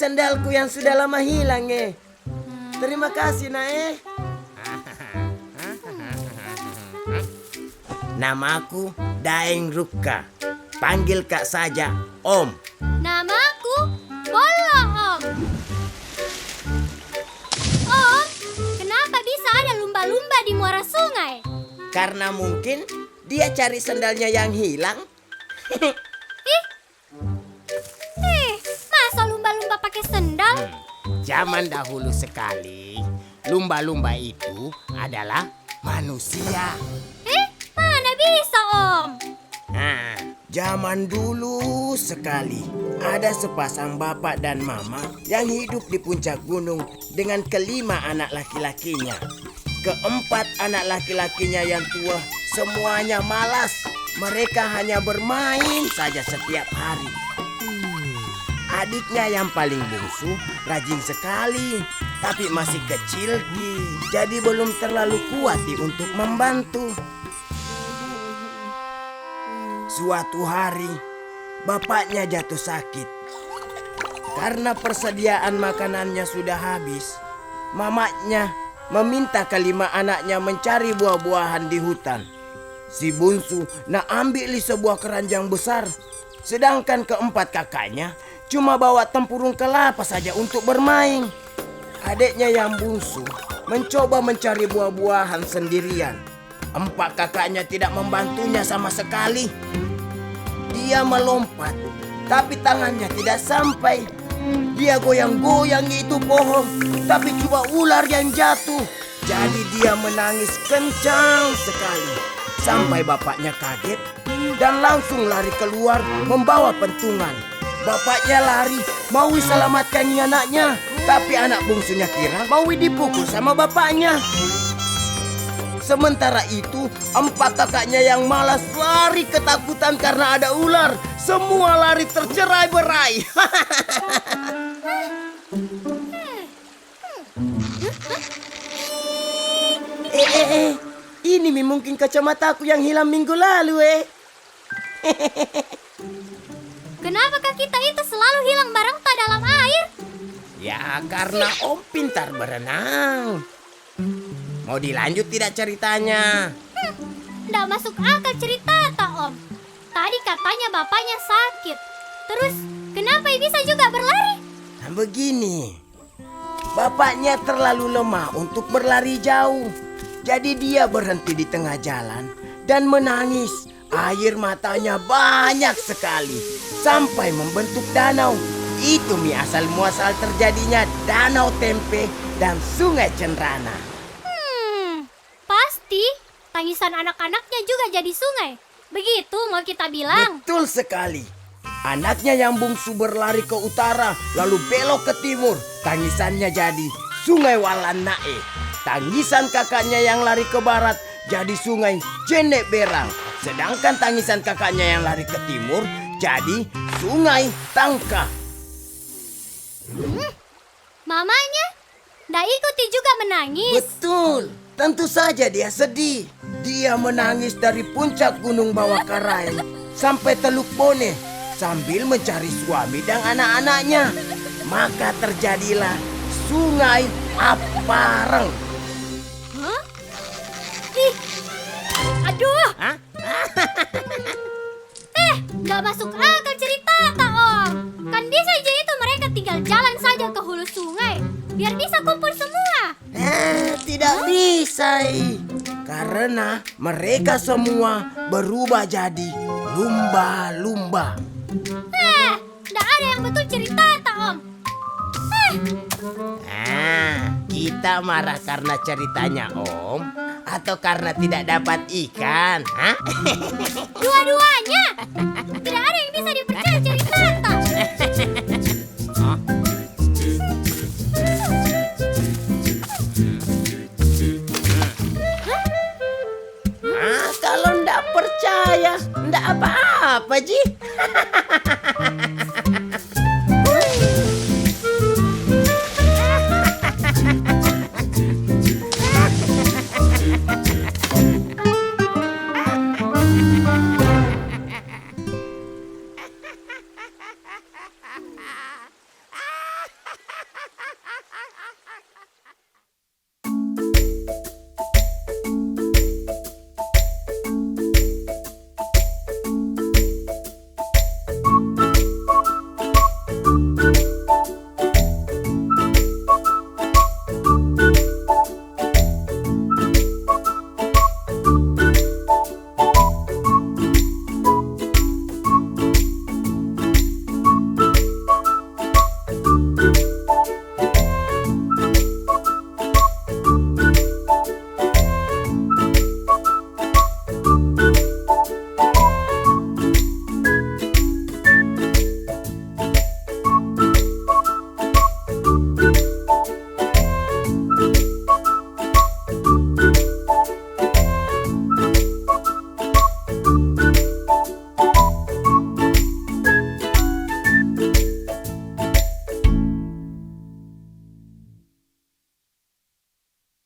sandalku yang sudah lama hilang, Terima kasih, Nak, Namaku Daeng Rukka. Panggil Kak saja Om. Namaku Bolo, Om. Om, kenapa bisa ada lumba-lumba di muara sungai? Karena mungkin dia cari sandalnya yang hilang. Masa lumba-lumba pakai sendal? Zaman dahulu sekali, lumba-lumba itu adalah manusia. Mana bisa, Om? Nah, zaman dulu sekali, ada sepasang bapak dan mama yang hidup di puncak gunung dengan kelima anak laki-lakinya. Keempat anak laki-lakinya yang tua semuanya malas. Mereka hanya bermain saja setiap hari. Adiknya yang paling bungsu rajin sekali, tapi masih kecil, jadi belum terlalu kuat untuk membantu. Suatu hari, bapaknya jatuh sakit. Karena persediaan makanannya sudah habis, mamanya meminta kelima anaknya mencari buah-buahan di hutan. Si bungsu nak ambil sebuah keranjang besar, sedangkan keempat kakaknya cuma bawa tempurung kelapa saja untuk bermain. Adiknya yang bungsu mencoba mencari buah-buahan sendirian. Empat kakaknya tidak membantunya sama sekali. Dia melompat, tapi tangannya tidak sampai. Dia goyang-goyang itu pohon, tapi cuma ular yang jatuh. Jadi dia menangis kencang sekali. Sampai bapaknya kaget dan langsung lari keluar membawa pentungan. Bapaknya lari mau selamatkan anaknya, tapi anak bungsunya kira mau dipukul sama bapaknya. Sementara itu, empat kakaknya yang malas lari ketakutan karena ada ular. Semua lari tercerai-berai. Ini mungkin kacamataku yang hilang minggu lalu, Kenapakah kita itu selalu hilang barang tak dalam air? Ya, karena Om pintar berenang. Mau dilanjut tidak ceritanya? Nggak masuk akal cerita tak, Om. Tadi katanya bapaknya sakit. Terus kenapa bisa juga berlari? Nah, begini. Bapaknya terlalu lemah untuk berlari jauh. Jadi dia berhenti di tengah jalan dan menangis. Air matanya banyak sekali sampai membentuk danau. Itu asal muasal terjadinya Danau Tempe dan Sungai Cenrana. Pasti tangisan anak-anaknya juga jadi sungai. Begitu mau kita bilang. Betul sekali. Anaknya yang bungsu berlari ke utara lalu belok ke timur. Tangisannya jadi Sungai Walanae. Tangisan kakaknya yang lari ke barat jadi Sungai Jenek Berang. Sedangkan tangisan kakaknya yang lari ke timur jadi Sungai Tangka. Mamanya ndak ikuti juga menangis. Betul. Tentu saja dia sedih. Dia menangis dari puncak Gunung Bawah Karaeng sampai Teluk Bone sambil mencari suami dan anak-anaknya. Maka terjadilah Sungai Apareng. Aduh. Gak masuk akal cerita tak, Om. Kan bisa aja itu mereka tinggal jalan saja ke hulu sungai biar bisa kumpul semua. Tidak bisa, karena mereka semua berubah jadi lumba-lumba. Nggak ada yang betul cerita tak, Om. Kita marah karena ceritanya Om atau karena tidak dapat ikan? Dua-duanya. Tidak ada yang bisa dipercaya cerita tak. Kalau ndak percaya, ndak apa-apa, Ji.